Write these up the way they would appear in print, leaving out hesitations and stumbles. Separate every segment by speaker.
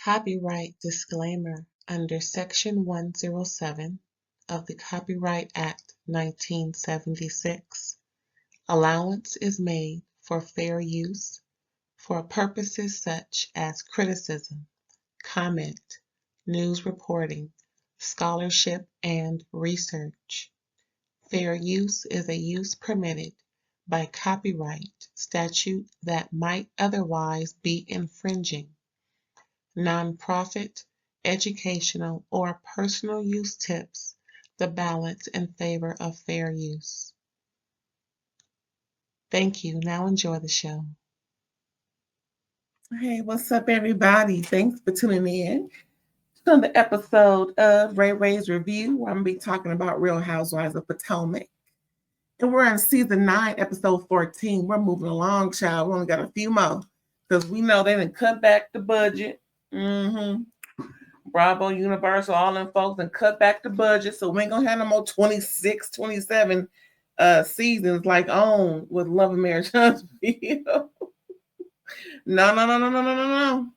Speaker 1: Copyright disclaimer under Section 107 of the Copyright Act 1976. Allowance is made for fair use for purposes such as criticism, comment, news reporting, scholarship, and research. Fair use is a use permitted by copyright statute that might otherwise be infringing. Nonprofit, educational, or personal use tips the balance in favor of fair use. Thank you. Now enjoy the show.
Speaker 2: Hey, what's up, everybody? Thanks for tuning in to another episode of RAERAEs Review, where I'm going to be talking about Real Housewives of Potomac. And we're on season 9, episode 14. We're moving along, child. We only got a few more because we know they didn't cut back the budget. Bravo, Universal, all them folks and cut back the budget, so we ain't gonna have no more 26, 27 seasons like on with Love and Marriage Huntsville. No.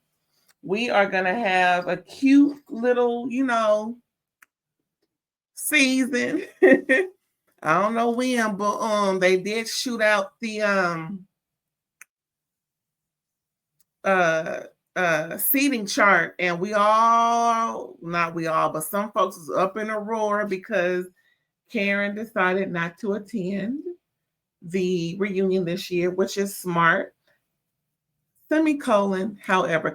Speaker 2: We are gonna have a cute little, season. I don't know when, but they did shoot out the seating chart, and but some folks is up in a roar because Karen decided not to attend the reunion this year, which is smart. However,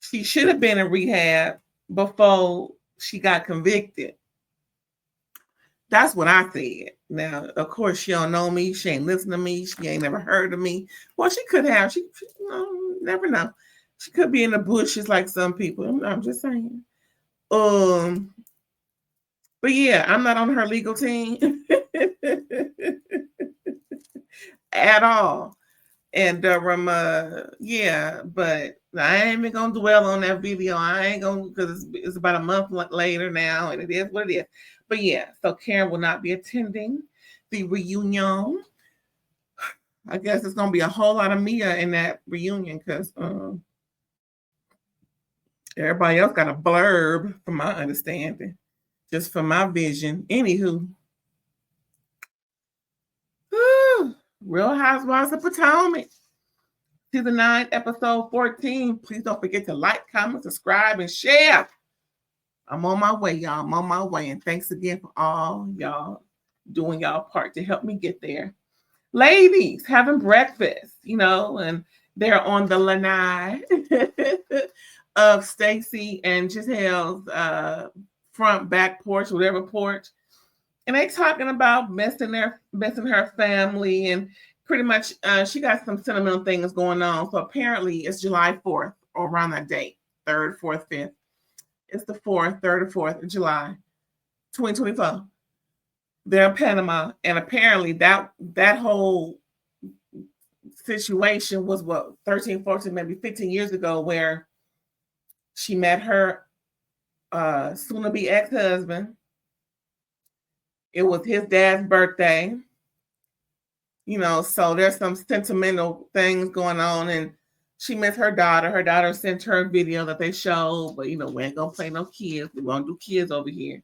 Speaker 2: she should have been in rehab before she got convicted. That's what I said. Now, of course, she don't know me. She ain't listened to me. She ain't never heard of me. Well, she could have. She never know. She could be in the bushes like some people. I'm just saying. But yeah, I'm not on her legal team at all. And yeah, but I ain't even gonna dwell on that video. I ain't gonna, because it's about a month later now, and it is what it is. But yeah, so Karen will not be attending the reunion. I guess it's gonna be a whole lot of Mia in that reunion because everybody else got a blurb, from my understanding, just from my vision. Anywho, Real Housewives of Potomac, season 9, episode 14. Please don't forget to like, comment, subscribe, and share. I'm on my way, y'all. I'm on my way. And thanks again for all y'all doing y'all part to help me get there. Ladies, having breakfast, and they're on the lanai of Stacy and Gizzhell's front, back porch, whatever porch. And they talking about missing her family, and pretty much she got some sentimental things going on. So apparently it's July 4th or around that date, 3rd, 4th, 5th. It's the 4th, 3rd, or 4th of July, 2024. They're in Panama, and apparently that whole situation was 13, 14, maybe 15 years ago, where she met her soon-to-be ex-husband. It was his dad's birthday, so there's some sentimental things going on, and she met her daughter. Her daughter sent her a video that they showed, but we ain't gonna play no kids. We won't do kids over here.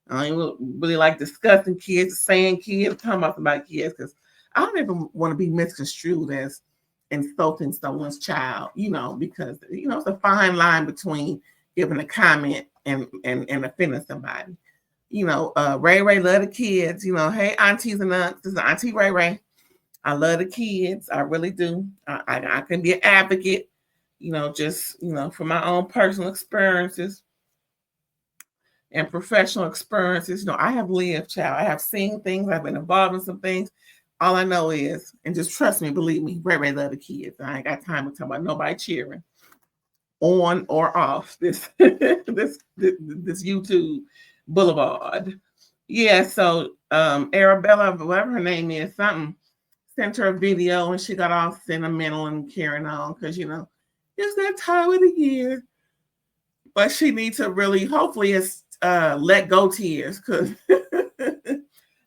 Speaker 2: I don't really like discussing kids, saying kids, talking about somebody's kids, because I don't even want to be misconstrued as insulting someone's child, because it's a fine line between giving a comment and offending somebody. Ray love the kids. Hey, aunties and aunts, this is Auntie Ray. I love the kids. I really do. I can be an advocate, just, for my own personal experiences and professional experiences. I have lived, child. I have seen things. I've been involved in some things. All I know is, and just trust me, believe me, Ray love the kids. I ain't got time to talk about nobody cheering on or off this this YouTube boulevard. Yeah, so Arabella, whatever her name is, something, sent her a video, and she got all sentimental and carrying on because, it's that time of the year. But she needs to really, hopefully, let go tears, because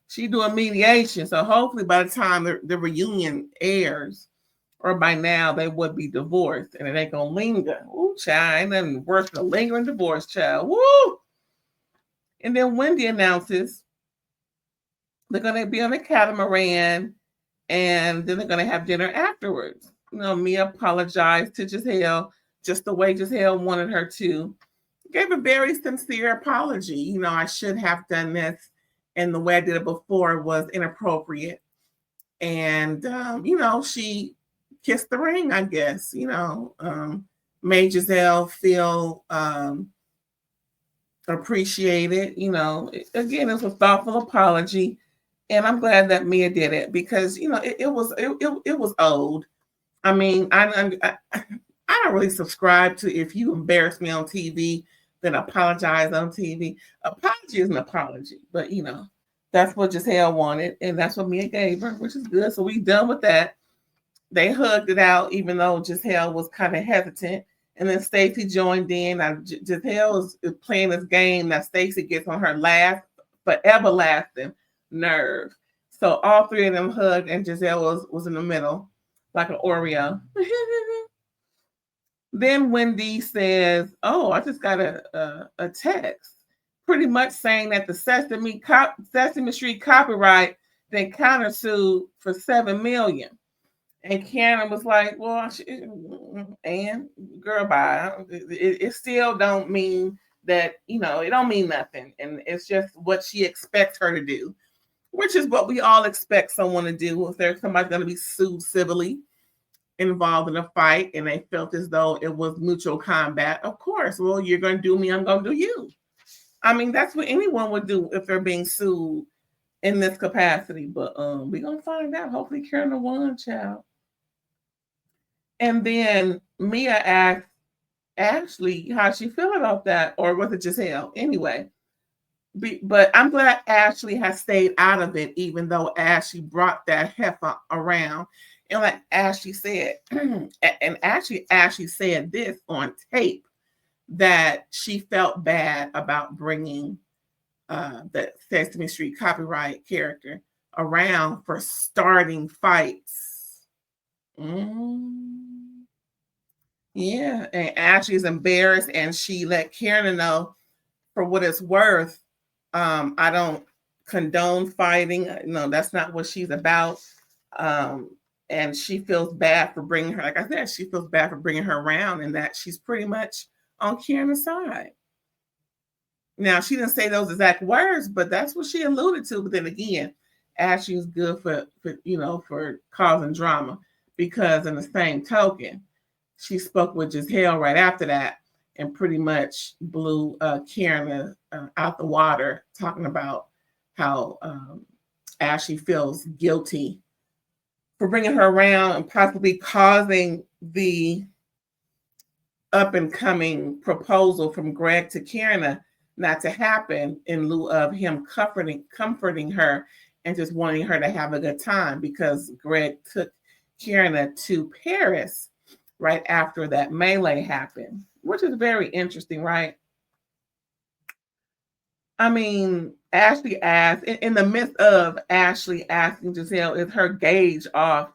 Speaker 2: she doing mediation. So hopefully by the time the reunion airs, or by now they would be divorced, and it ain't gonna linger. Ooh, child, ain't nothing worse than a lingering divorce, child. Woo! And then Wendy announces they're gonna be on a catamaran, and then they're gonna have dinner afterwards. Mia apologized to Gizzhell just the way Gizzhell wanted her to. Gave a very sincere apology. I should have done this, and the way I did it before was inappropriate. And she kissed the ring, I guess. Made Gizzhell feel appreciated. Again, it was a thoughtful apology, and I'm glad that Mia did it because it was old. I mean, I don't really subscribe to if you embarrass me on TV, then apologize on TV. Apology is an apology, but that's what Gizzhell wanted, and that's what Mia gave her, which is good. So we done with that. They hugged it out, even though Gizzhell was kind of hesitant. And then Stacey joined in. Gizzhell is playing this game that Stacey gets on her last, but everlasting nerve. So all three of them hugged, and Gizzhell was in the middle, like an Oreo. Then Wendy says, "Oh, I just got a text, pretty much saying that the Sesame Street copyright then countersued for $7 million." And Kiearna was like, "Well, and girl, bye. It still don't mean that, it don't mean nothing. And it's just what she expects her to do, which is what we all expect someone to do if there's somebody going to be sued civilly, involved in a fight, and they felt as though it was mutual combat. Of course, well, you're going to do me, I'm going to do you. I mean, that's what anyone would do if they're being sued in this capacity. But we're going to find out. Hopefully Kiearna won, child. And then Mia asked Ashley how she feel about that, or was it Gizzhell? Anyway, but I'm glad Ashley has stayed out of it, even though Ashley brought that heifer around. And like Ashley said, and Ashley said this on tape, that she felt bad about bringing the Sesame Street copyright character around for starting fights. Yeah, and Ashley's embarrassed, and she let Kiearna know, for what it's worth, I don't condone fighting. No, that's not what she's about. And she feels bad for bringing her, like I said, she feels bad for bringing her around, and that she's pretty much on Kiearna's side. Now, she didn't say those exact words, but that's what she alluded to. But then again, Ashley is good for causing drama, because in the same token, she spoke with Gizzhell right after that and pretty much blew Kiearna out the water, talking about how Ashley feels guilty for bringing her around and possibly causing the up-and-coming proposal from Greg to Kiearna not to happen, in lieu of him comforting her and just wanting her to have a good time, because Greg took Kiearna to Paris right after that melee happened, which is very interesting, right? I mean, Ashley asked, in the midst of Ashley asking Gizzhell, is her gauge off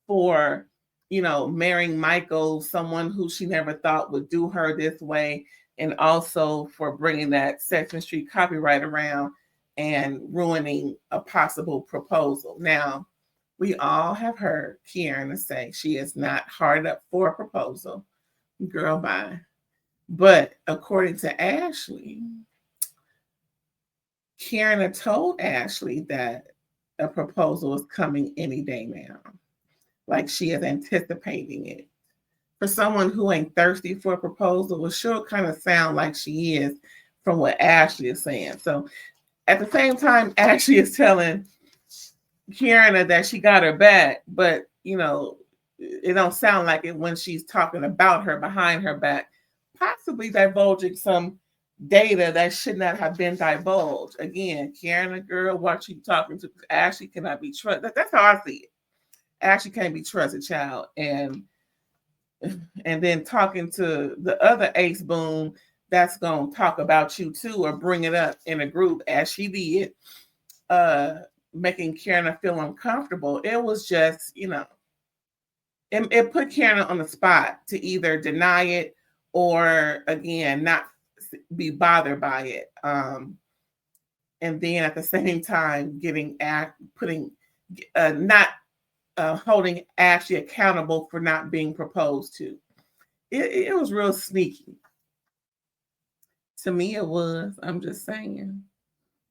Speaker 2: for, marrying Michael, someone who she never thought would do her this way, and also for bringing that Sesame Street copyright around and ruining a possible proposal. Now, we all have heard Kiearna say she is not hard up for a proposal. Girl, bye. But according to Ashley, Kiearna told Ashley that a proposal is coming any day now. Like she is anticipating it. For someone who ain't thirsty for a proposal, it sure kind of sound like she is from what Ashley is saying. So at the same time, Ashley is telling Kiearna that she got her back, but it don't sound like it when she's talking about her behind her back, possibly divulging some data that should not have been divulged. Again, Kiearna, girl, what you talking to? Ashley cannot be trusted. That's how I see it. Ashley can't be trusted, child. And then talking to the other ace boom that's gonna talk about you too, or bring it up in a group as she did, making Kiearna feel uncomfortable. It was just, it put Kiearna on the spot to either deny it or, again, not be bothered by it. And then at the same time, not holding Ashley accountable for not being proposed to. It was real sneaky. To me, it was. I'm just saying.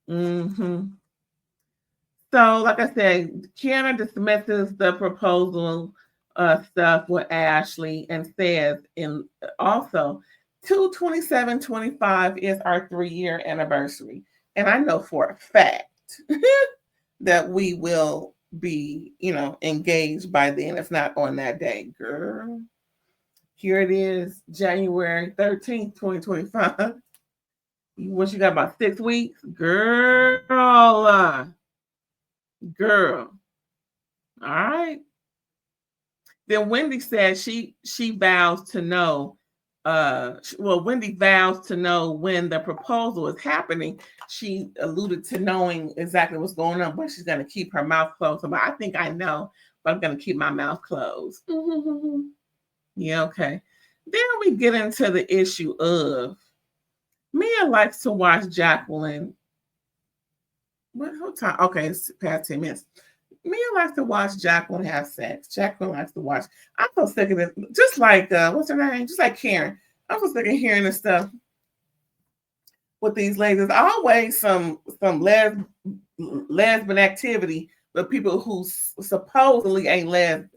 Speaker 2: So, like I said, Kiearna dismisses the proposal stuff with Ashley and says, also, 2/27/25 is our 3-year anniversary. And I know for a fact that we will be, engaged by then, if not on that day, girl. Here it is, January 13th, 2025. What you got, about 6 weeks? Girl. All right. Then Wendy said she vows to know. Wendy vows to know when the proposal is happening. She alluded to knowing exactly what's going on, but she's going to keep her mouth closed. But I think I know, but I'm going to keep my mouth closed. Yeah, okay. Then we get into the issue of Mia likes to watch Jacqueline. What whole time? Okay, it's past 10 minutes. Mia likes to watch Jacqueline have sex. Jacqueline likes to watch. I'm so sick of it. Just like, what's her name? Just like Karen. I'm so sick of hearing this stuff with these ladies. Always some lesbian activity with people who supposedly ain't lesbian.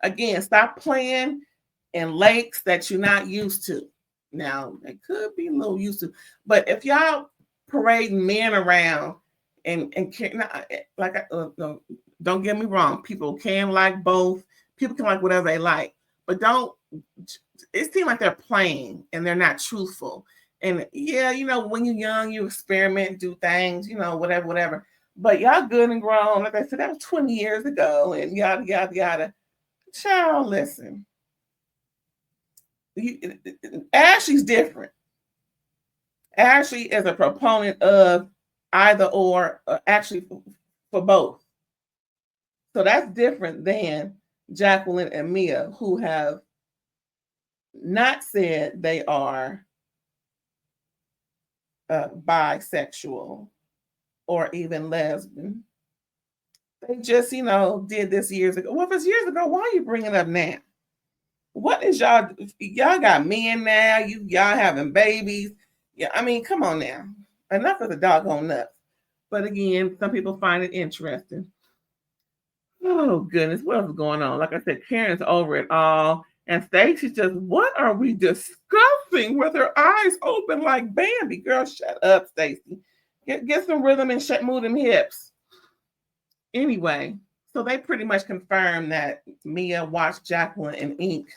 Speaker 2: Again, stop playing in lakes that you're not used to. Now, it could be a little used to, but if y'all parading men around and like, don't get me wrong, people can like both. People can like whatever they like, but it seems like they're playing and they're not truthful. And yeah, when you're young, you experiment, do things, whatever. But y'all good and grown. Like I said, that was 20 years ago, and yada, yada, yada. Child, listen. Ashley's different. Ashley is a proponent of either or, actually for both. So that's different than Jacqueline and Mia, who have not said they are bisexual or even lesbian. They just, did this years ago. Well, if it's years ago, why are you bringing it up now? What is y'all got men now? Y'all having babies. Yeah, I mean, come on now. Enough of the doggone nuts. But again, some people find it interesting. Oh, goodness. What is going on? Like I said, Karen's over it all. And Stacey's just, what are we discussing with her eyes open like Bambi? Girl, shut up, Stacey. Get some rhythm and move them hips. Anyway, so they pretty much confirmed that Mia watched Jacqueline and Ink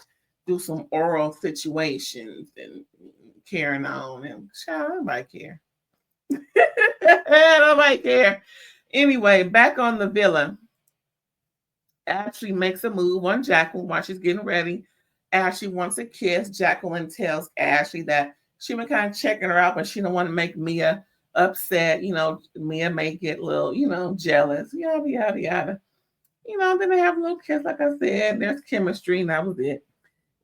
Speaker 2: do some oral situations and carrying on. And child, nobody care. Nobody care. Anyway, back on the villa. Ashley makes a move on Jacqueline while she's getting ready. Ashley wants a kiss. Jacqueline tells Ashley that she been kind of checking her out, but she don't want to make Mia upset. Mia may get a little, jealous. Yada, yada, yada. Then they have a little kiss, like I said. There's chemistry, and that was it.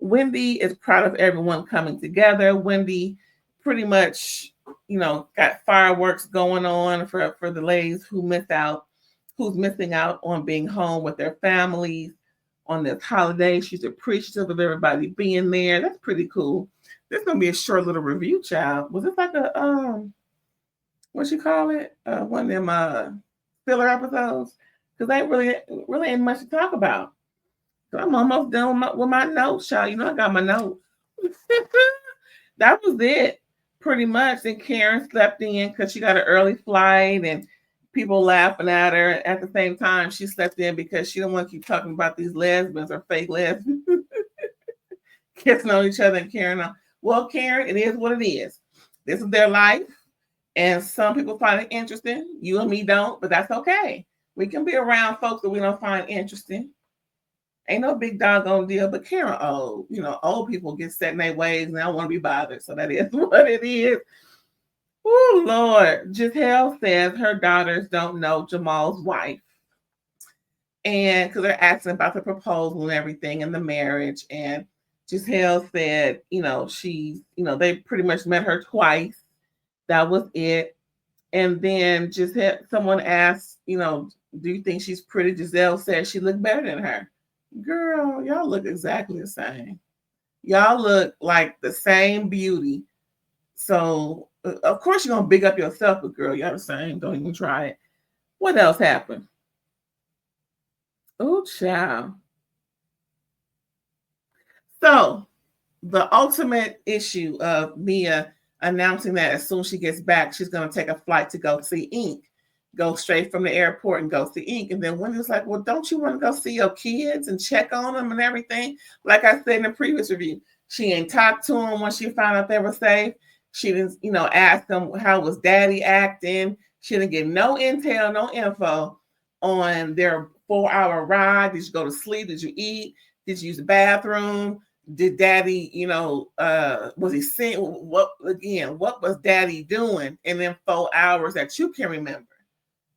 Speaker 2: Wendy is proud of everyone coming together. Wendy pretty much, got fireworks going on for the ladies who's missing out on being home with their families on this holiday. She's appreciative of everybody being there. That's pretty cool. This is gonna be a short little review, child. Was this like a what you call it? One of them filler episodes? Because they really ain't much to talk about. So I'm almost done with my notes, child. I got my notes. That was it, pretty much. And Karen slept in because she got an early flight, and people laughing at her. At the same time, she slept in because she don't want to keep talking about these lesbians or fake lesbians kissing on each other and carrying on. Well, Karen, it is what it is. This is their life, and some people find it interesting. You and me don't, but that's okay. We can be around folks that we don't find interesting. Ain't no big doggone deal, but Karen old. Old people get set in their ways and they don't want to be bothered. So that is what it is. Oh, Lord. Gizzhell says her daughters don't know Jamal's wife. And because they're asking about the proposal and everything and the marriage. And Gizzhell said, they pretty much met her twice. That was it. And then someone asked, do you think she's pretty? Gizzhell said she looked better than her. Girl, y'all look exactly the same. Y'all look like the same beauty. So, of course, you're going to big up yourself, but girl, y'all the same. Don't even try it. What else happened? Oh, child. So, the ultimate issue of Mia announcing that as soon as she gets back, she's going to take a flight to go see Ink, go straight from the airport and go see Ink. And then Wendy was like, well, don't you want to go see your kids and check on them and everything? Like I said in the previous review, she ain't talked to them when she found out they were safe. She didn't, ask them how was daddy acting. She didn't get no intel, no info on their 4-hour ride. Did you go to sleep? Did you eat? Did you use the bathroom? Did daddy, was he saying what was daddy doing in them 4 hours that you can remember?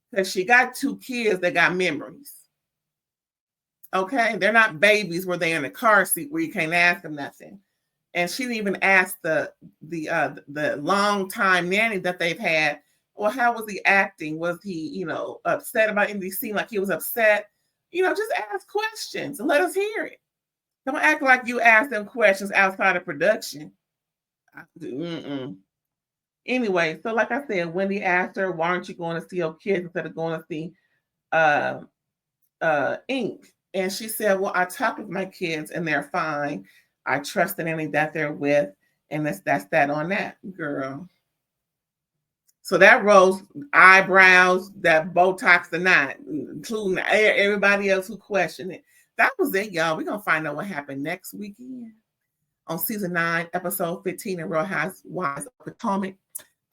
Speaker 2: Because she got 2 kids that got memories. Okay, they're not babies where they're in a car seat where you can't ask them nothing. And she didn't even ask the long time nanny that they've had, well, how was he acting? Was he, upset about anything? Seemed like he was upset. Just ask questions and let us hear it. Don't act like you ask them questions outside of production. Anyway, so like I said, Wendy asked her, why aren't you going to see your kids instead of going to see Ink? And she said, well, I talked with my kids and they're fine. I trust the nanny that they're with. And that's that on that, girl. So that rose eyebrows, that Botox or not, including everybody else who questioned it. That was it, y'all. We're going to find out what happened next weekend on season 9, episode 15 of Real Housewives of Potomac.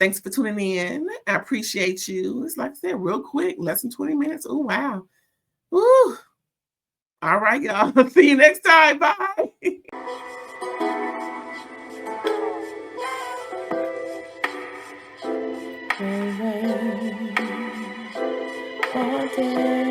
Speaker 2: Thanks for tuning in. I appreciate you. It's like I said, real quick, less than 20 minutes. Oh, wow. Woo. All right, y'all. See you next time. Bye. All day.